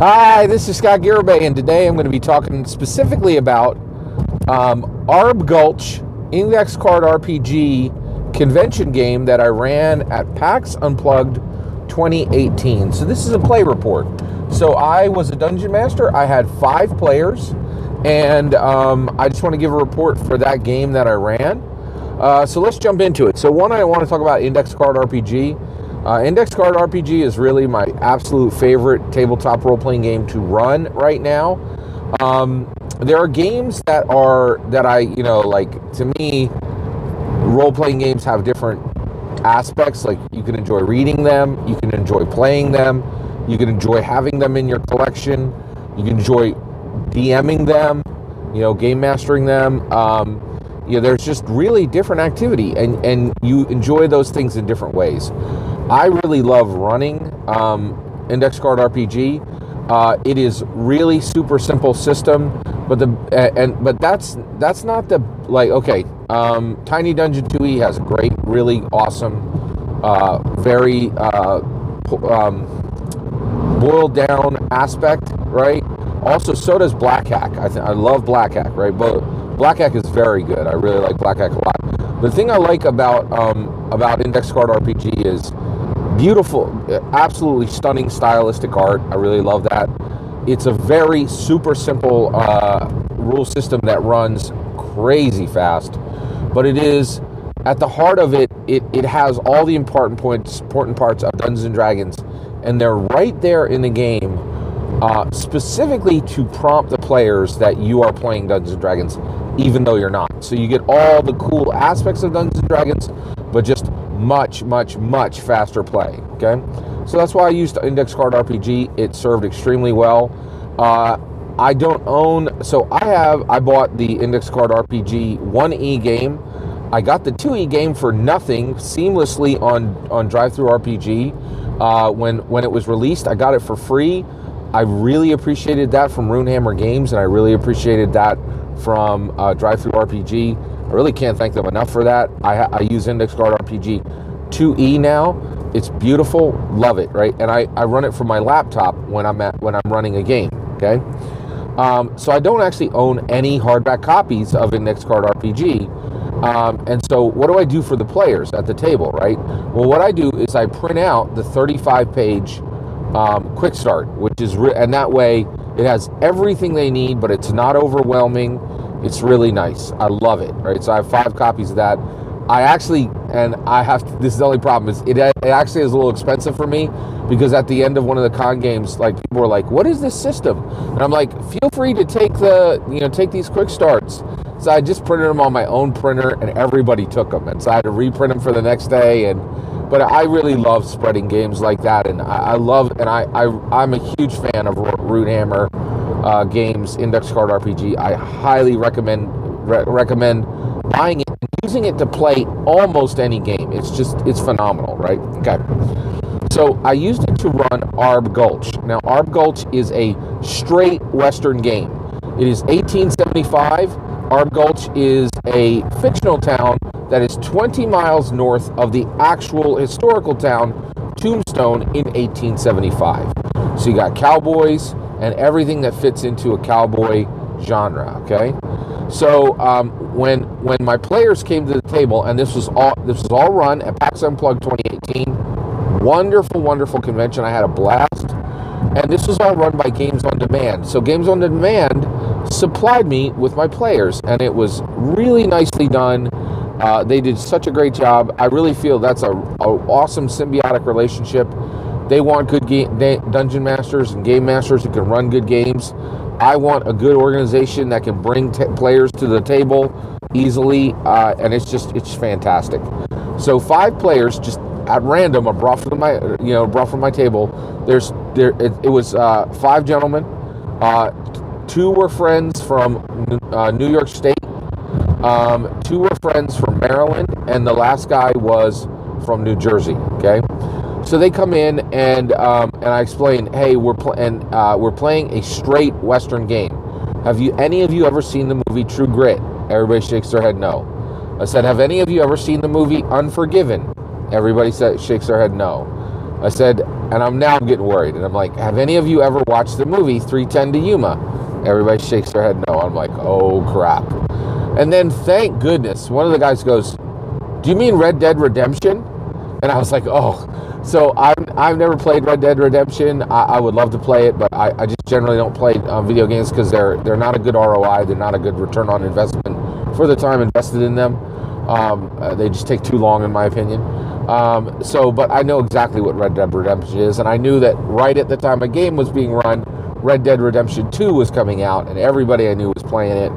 Hi, this is Scott Garibay, and today I'm going to be talking specifically about Gulch Index Card RPG convention game that I ran at PAX Unplugged 2018. So this is a play report. So I was a dungeon master. I had 5 players, and I just want to give a report for that game that I ran. So let's jump into it. So one, I want to talk about Index Card RPG. Index Card RPG is really my absolute favorite tabletop role-playing game to run right now. There are games that to me, role-playing games have different aspects. Like, you can enjoy reading them, you can enjoy playing them, you can enjoy having them in your collection, you can enjoy DMing them, game mastering them. There's just really different activity, and you enjoy those things in different ways. I really love running Index Card RPG. It is really super simple system, but that's not the Tiny Dungeon 2E has a great, really awesome, very boiled down aspect, right? Also, so does Black Hack. I love Black Hack, right? But Black Hack is very good. I really like Black Hack a lot. The thing I like about Index Card RPG is beautiful, absolutely stunning stylistic art. I really love that. It's a very super simple rule system that runs crazy fast, but it is, at the heart of it, it has all the important parts of Dungeons and Dragons, and they're right there in the game, specifically to prompt the players that you are playing Dungeons and Dragons, even though you're not. So you get all the cool aspects of Dungeons and Dragons, but just much faster play. Okay, so that's why I used Index Card RPG. It served extremely well. I don't own, so I bought the Index Card RPG 1E game. I got the 2E game for nothing seamlessly on Drive-Thru RPG. When it was released, I got it for free. I really appreciated that from Runehammer Games, and I really appreciated that from Drive-Thru RPG. I really can't thank them enough for that. I use Index Card RPG 2E now. It's beautiful, love it, right? And I run it from my laptop when I'm running a game. Okay, so I don't actually own any hardback copies of Index Card RPG. And so what do I do for the players at the table, right? Well, what I do is I print out the 35-page quick start, which is and that way it has everything they need, but it's not overwhelming. It's really nice. I love it, right? So I have 5 copies of that. This is the only problem, is it actually is a little expensive for me, because at the end of one of the con games, like, people were like, "What is this system?" And I'm like, "Feel free to take take these quick starts." So I just printed them on my own printer, and everybody took them, and so I had to reprint them for the next day. But I really love spreading games like that, and I'm a huge fan of Runehammer Games Index Card RPG. I highly recommend buying it and using it to play almost any game. It's phenomenal, right? Okay. So I used it to run Gulch. Now, Gulch is a straight Western game. It is 1875. Gulch is a fictional town that is 20 miles north of the actual historical town, Tombstone, in 1875. So you got cowboys and everything that fits into a cowboy genre, okay? So when my players came to the table, and this was all run at PAX Unplugged 2018, wonderful convention. I had a blast, and this was all run by Games on Demand. So Games on Demand supplied me with my players, and it was really nicely done. They did such a great job. I really feel that's a awesome symbiotic relationship. They want good dungeon masters and game masters who can run good games. I want a good organization that can bring players to the table easily, and it's fantastic. So 5 players just at random are brought from my table. It was 5 gentlemen. 2 were friends from New York State. 2 were friends from Maryland, and the last guy was from New Jersey. Okay, so they come in, and I explain, "Hey, we're playing a straight Western game. Have any of you ever seen the movie True Grit?" Everybody shakes their head no. I said, "Have any of you ever seen the movie Unforgiven?" Everybody shakes their head no. I said, and I'm getting worried. And I'm like, have any of you ever watched the movie 3:10 to Yuma? Everybody shakes their head no. I'm like, oh, crap. And then, thank goodness, one of the guys goes, do you mean Red Dead Redemption? And I was like, oh. So I've never played Red Dead Redemption. I would love to play it, but I just generally don't play video games because they're not a good ROI. They're not a good return on investment for the time invested in them. They just take too long, in my opinion. But I know exactly what Red Dead Redemption is, and I knew that right at the time a game was being run, Red Dead Redemption 2 was coming out, and everybody I knew was playing it.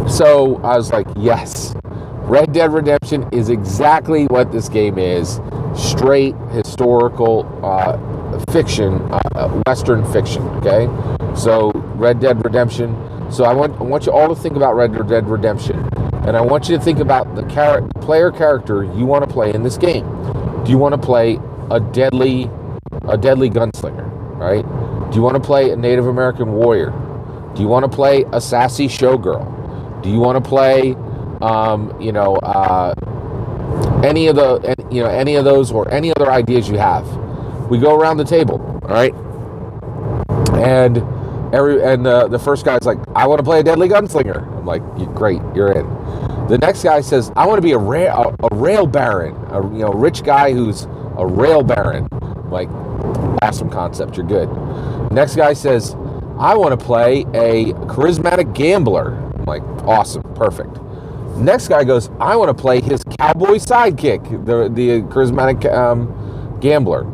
So I was like, yes, Red Dead Redemption is exactly what this game is. Straight historical fiction, Western fiction, okay? So Red Dead Redemption. So I want you all to think about Red Dead Redemption. And I want you to think about the player character you want to play in this game. Do you want to play a deadly gunslinger, right? Do you want to play a Native American warrior? Do you want to play a sassy showgirl? Do you want to play, any of those or any other ideas you have? We go around the table, all right? And the first guy's like, I want to play a deadly gunslinger. I'm like, great, you're in. The next guy says, I want to be a rail baron, a rich guy who's a rail baron. I'm like, awesome concept, you're good. Next guy says, I want to play a charismatic gambler. I'm like, awesome, perfect. Next guy goes, I want to play his cowboy sidekick, the charismatic gambler.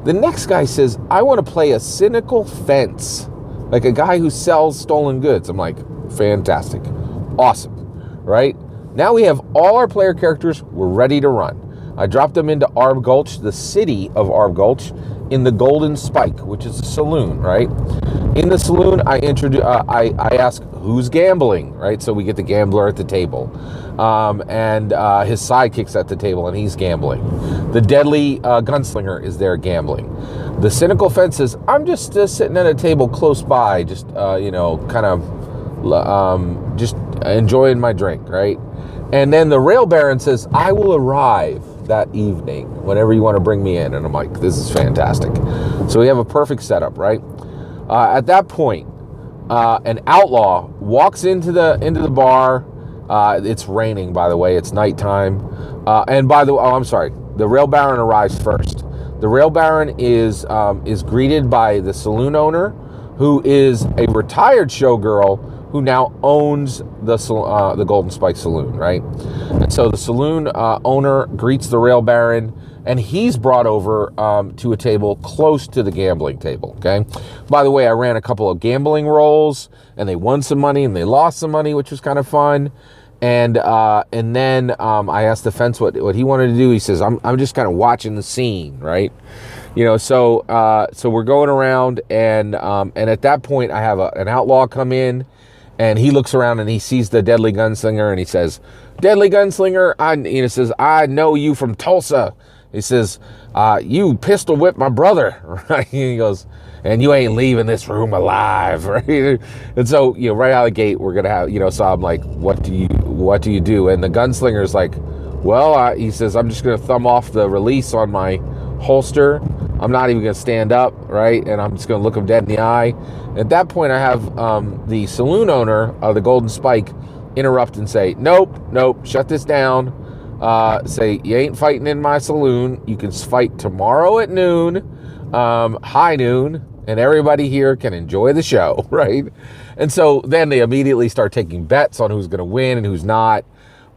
The next guy says, I want to play a cynical fence, like a guy who sells stolen goods. I'm like, fantastic, awesome, right? Now we have all our player characters. We're ready to run. I dropped them into Arb Gulch, the city of Arb Gulch, in the Golden Spike, which is a saloon, right? In the saloon, I ask, who's gambling, right? So we get the gambler at the table. And his sidekick's at the table, and he's gambling. The deadly gunslinger is there gambling. The cynical fence says, I'm just sitting at a table close by, just, just enjoying my drink, right? And then the rail baron says, I will arrive that evening whenever you want to bring me in. And I'm like, this is fantastic. So we have a perfect setup, right? At that point, an outlaw walks into the bar. It's raining, by the way. It's nighttime. And by the way, I'm sorry. The rail baron arrives first. The rail baron is greeted by the saloon owner, who is a retired showgirl who now owns the Golden Spike Saloon, right? And so the saloon owner greets the rail baron, and he's brought over to a table close to the gambling table, okay? By the way, I ran a couple of gambling rolls, and they won some money, and they lost some money, which was kind of fun. And then I asked the fence what he wanted to do. He says, I'm just kind of watching the scene, right? So we're going around, and at that point, I have an outlaw come in, and he looks around and he sees the deadly gunslinger, and he says, "Deadly gunslinger, I know you from Tulsa." He says, "You pistol whipped my brother," right? He goes, "And you ain't leaving this room alive," right? And so, right out of the gate, we're gonna have, so I'm like, what do you do? And the gunslinger's like, well, he says, I'm just gonna thumb off the release on my holster. I'm not even gonna stand up, right? And I'm just gonna look him dead in the eye. At that point, I have the saloon owner of the Golden Spike interrupt and say, nope, shut this down. Say, you ain't fighting in my saloon. You can fight tomorrow at noon, high noon, and everybody here can enjoy the show, right? And so then they immediately start taking bets on who's going to win and who's not.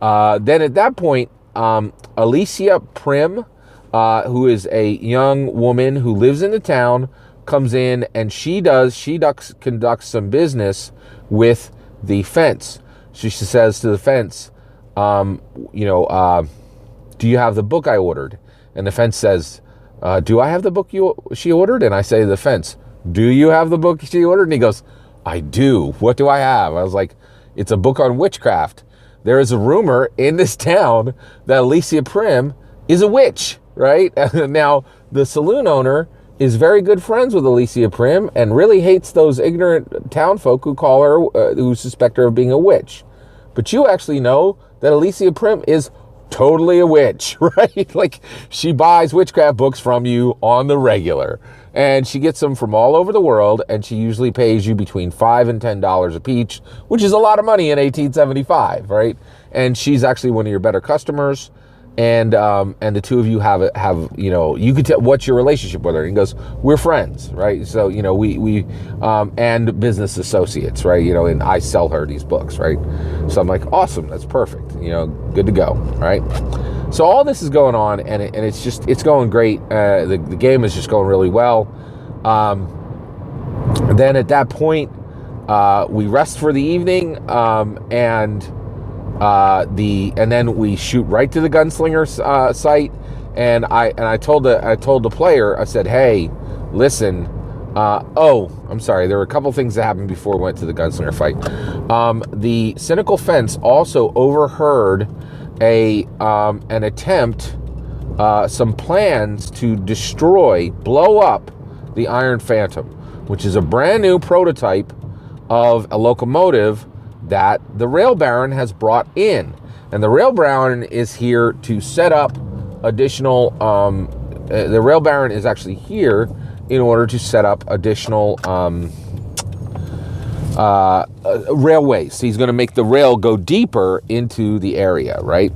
Then at that point, Alicia Prim, who is a young woman who lives in the town, comes in, and she conducts some business with the fence. She says to the fence, do you have the book I ordered? And the fence says, do I have the book she ordered? And I say to the fence, do you have the book she ordered? And he goes, I do. What do I have? I was like, it's a book on witchcraft. There is a rumor in this town that Alicia Prim is a witch, right? Now, the saloon owner is very good friends with Alicia Prim and really hates those ignorant townfolk who call her, who suspect her of being a witch. But you actually know that Alicia Prim is totally a witch, right? Like, she buys witchcraft books from you on the regular, and she gets them from all over the world, and she usually pays you between $5 and $10 a piece, which is a lot of money in 1875, right? And she's actually one of your better customers. And the two of you have, you know, you could tell what's your relationship with her. And he goes, we're friends, right? So, you know, we and business associates, right? You know, and I sell her these books, right? So I'm like, awesome, that's perfect, you know, good to go, right? So all this is going on, and it's going great. The game is just going really well. Then at that point, we rest for the evening, and then we shoot right to the gunslinger site, and I told the player, I said, hey, listen, I'm sorry, there were a couple things that happened before we went to the gunslinger fight. The Cynical Fence also overheard an attempt, some plans to blow up the Iron Phantom, which is a brand new prototype of a locomotive that the Rail Baron has brought in. And the Rail Baron is here to set up additional, the Rail Baron is actually here in order to set up additional railways. He's going to make the rail go deeper into the area, right?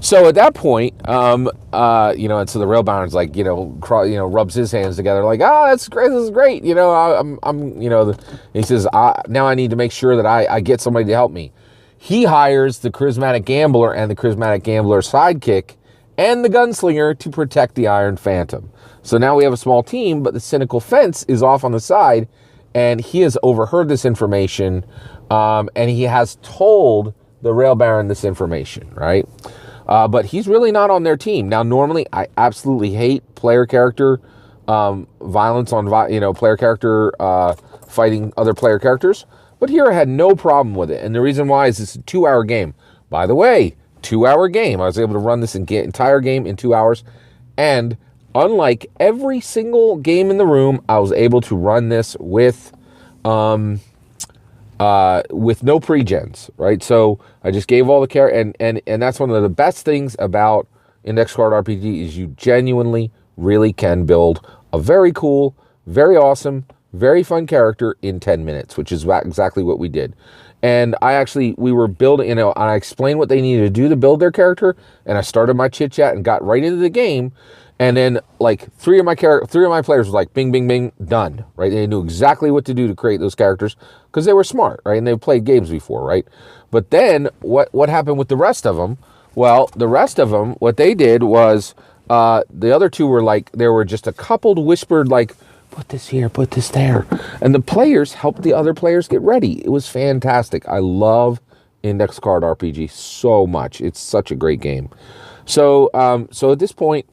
So at that point, you know, and so the Rail Baron's like, you know, rubs his hands together, like, oh, that's great, this is great, you know, I'm you know, he says, now I need to make sure that I get somebody to help me. He hires the Charismatic Gambler and the Charismatic Gambler sidekick and the Gunslinger to protect the Iron Phantom. So now we have a small team, but the Cynical Fence is off on the side, and he has overheard this information, and he has told the Rail Baron this information, right? But he's really not on their team. Now, normally, I absolutely hate player character violence on, you know, player character fighting other player characters. But here I had no problem with it. And the reason why is it's a 2-hour game. By the way, 2-hour game. I was able to run this entire game in 2 hours. And unlike every single game in the room, I was able to run this with no pre-gens, right? So I just gave all the care, and that's one of the best things about Index Card RPG is you genuinely really can build a very cool, very awesome, very fun character in 10 minutes, which is exactly what we did. And we were building, you know, and I explained what they needed to do to build their character, and I started my chit chat and got right into the game. And then, like, three of my players was like, bing, bing, bing, done, right? They knew exactly what to do to create those characters because they were smart, right? And they've played games before, right? But then what happened with the rest of them? Well, the rest of them, what they did was the other two were like, there were just a coupled whispered, like, put this here, put this there. And the players helped the other players get ready. It was fantastic. I love Index Card RPG so much. It's such a great game. So at this point,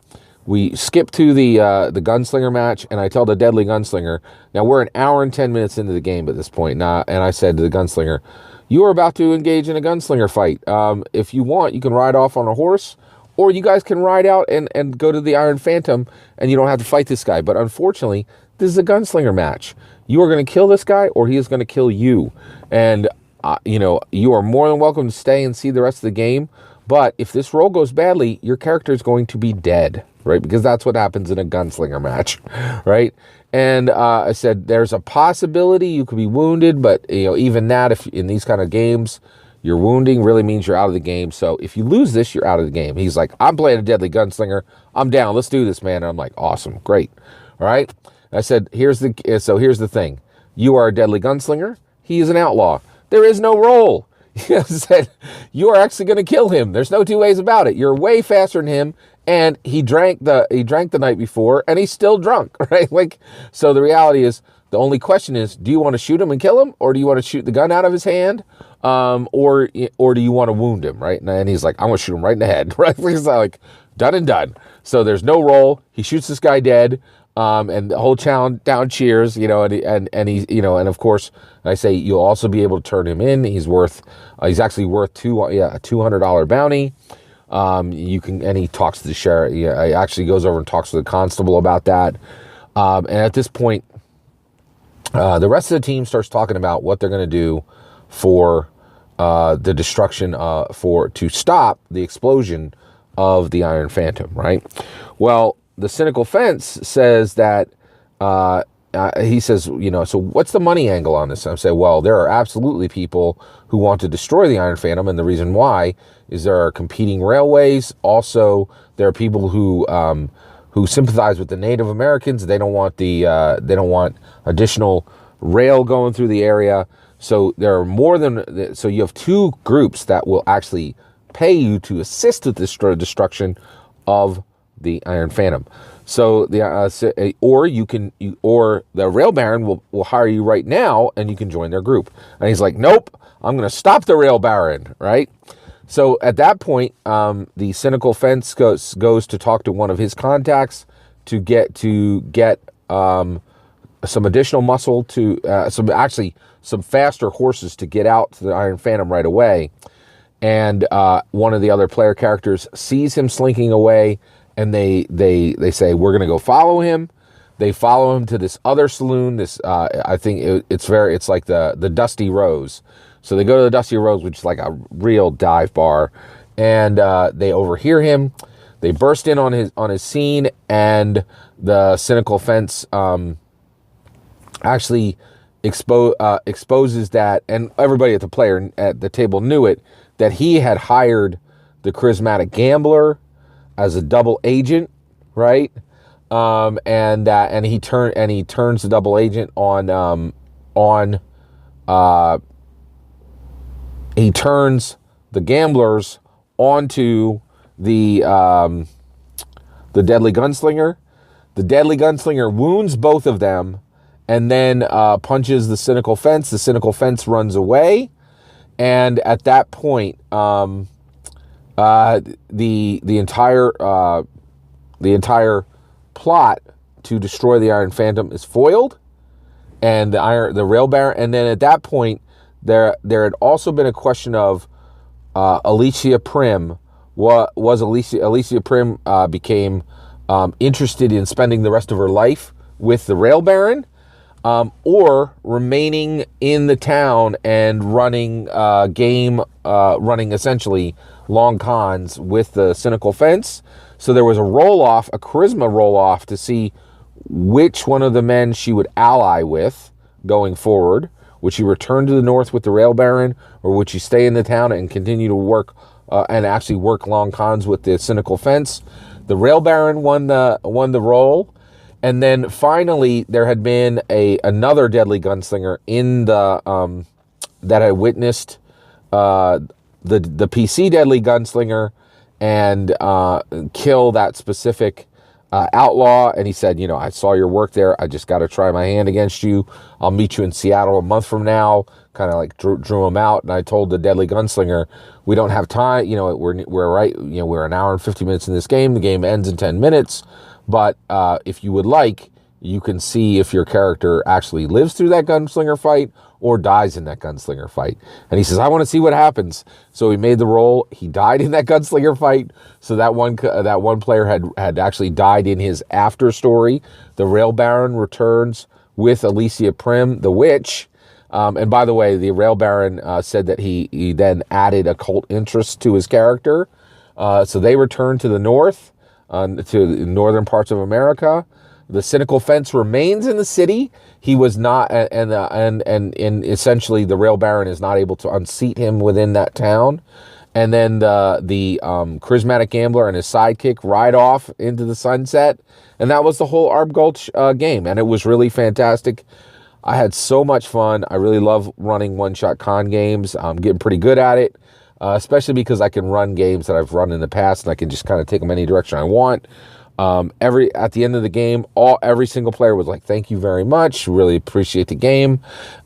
we skip to the Gunslinger match, and I tell the Deadly Gunslinger, now we're an hour and 10 minutes into the game at this point, and I said to the Gunslinger, you are about to engage in a Gunslinger fight. If you want, you can ride off on a horse, or you guys can ride out and go to the Iron Phantom, and you don't have to fight this guy. But unfortunately, this is a Gunslinger match. You are going to kill this guy, or he is going to kill you. And, you know, you are more than welcome to stay and see the rest of the game. But if this roll goes badly, your character is going to be dead, right? Because that's what happens in a Gunslinger match, right? And I said, there's a possibility you could be wounded, but, you know, even that, if in these kind of games, your wounding really means you're out of the game. So if you lose this, you're out of the game. He's like, I'm playing a Deadly Gunslinger. I'm down. Let's do this, man. And I'm like, awesome. Great. All right. I said, here's the thing. You are a Deadly Gunslinger. He is an outlaw. There is no roll. I said, you are actually going to kill him. There's no two ways about it. You're way faster than him. And he drank the night before, and he's still drunk, right? Like, so the reality is, the only question is, do you want to shoot him and kill him, or do you want to shoot the gun out of his hand, or do you want to wound him, right? And he's like, I'm going to shoot him right in the head, right? He's like, done and done. So there's no roll. He shoots this guy dead, and the whole town down cheers, you know, and he, you know, and of course, I say you'll also be able to turn him in. He's actually worth a $200 bounty. You can, and he talks to the sheriff. He actually goes over and talks to the constable about that. And at this point, the rest of the team starts talking about what they're going to do for the destruction, to stop the explosion of the Iron Phantom, right? Well, the Cynical Fence says that, he says, so what's the money angle on this? I say, well, there are absolutely people who want to destroy the Iron Phantom, and the reason why is there are competing railways. Also, there are people who sympathize with the Native Americans. They don't want additional rail going through the area. So there are so you have two groups that will actually pay you to assist with the destruction of the Iron Phantom. So or the Rail Baron will hire you right now, and you can join their group. And he's like, nope, I'm going to stop the Rail Baron, right? So at that point, the Cynical Fence goes to talk to one of his contacts to get some additional muscle, some faster horses to get out to the Iron Phantom right away. And one of the other player characters sees him slinking away, and they say, we're going to go follow him. They follow him to this other saloon. This I think it's like the Dusty Rose. So they go to the Dusty Rose, which is like a real dive bar, and they overhear him. They burst in on his scene, and the Cynical Fence actually exposes that, and everybody at the table knew it, that he had hired the Charismatic Gambler as a double agent, right? And he turns the double agent he turns the gamblers onto the Deadly Gunslinger. The Deadly Gunslinger wounds both of them, and then punches the Cynical Fence. The Cynical Fence runs away, and at that point, the entire plot to destroy the Iron Phantom is foiled, and the Rail Baron. And then at that point, there had also been a question of Alicia Prim. What was Alicia Prim became interested in spending the rest of her life with the Rail Baron, or remaining in the town and running essentially long cons with the Cynical Fence. So there was a charisma roll-off to see which one of the men she would ally with going forward. Would she return to the north with the Rail Baron, or would she stay in the town and continue to work and actually work long cons with the Cynical Fence? The Rail Baron won the role. And then finally, there had been another Deadly Gunslinger in the that had witnessed the PC Deadly Gunslinger and kill that specific outlaw. And he said, I saw your work there. I just got to try my hand against you. I'll meet you in Seattle a month from now. Kind of like drew him out. And I told the Deadly Gunslinger, we don't have time. We're right. We're an hour and 50 minutes in this game. The game ends in 10 minutes. But if you would like, you can see if your character actually lives through that gunslinger fight or dies in that gunslinger fight. And he says, I want to see what happens. So he made the roll. He died in that gunslinger fight. So that one player had actually died in his after story. The Rail Baron returns with Alicia Prim, the witch. And by the way, the Rail Baron said that he then added occult interest to his character. So they return to the north, to the northern parts of America. The Cynical Fence remains in the city. He was not, and essentially the Rail Baron is not able to unseat him within that town. And then the Charismatic Gambler and his sidekick ride off into the sunset. And that was the whole Arb Gulch game. And it was really fantastic. I had so much fun. I really love running one-shot con games. I'm getting pretty good at it, especially because I can run games that I've run in the past, and I can just kind of take them any direction I want. At the end of the game, every single player was like, thank you very much. Really appreciate the game.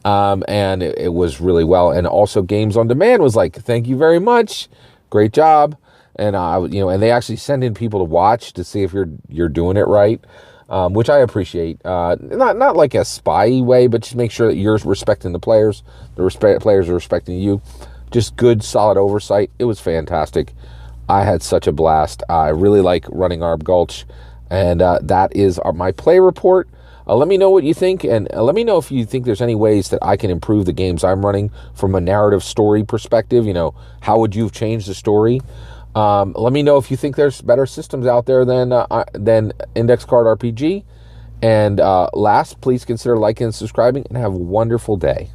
And it was really well. And also Games on Demand was like, thank you very much. Great job. And and they actually send in people to watch to see if you're doing it right. Which I appreciate. Not like a spy way, but just make sure that you're respecting the players. Players are respecting you. Just good, solid oversight. It was fantastic. I had such a blast. I really like running Arb Gulch, and that is my play report. Let me know what you think, and let me know if you think there's any ways that I can improve the games I'm running from a narrative story perspective. How would you have changed the story? Let me know if you think there's better systems out there than Index Card RPG. And last, please consider liking and subscribing, and have a wonderful day.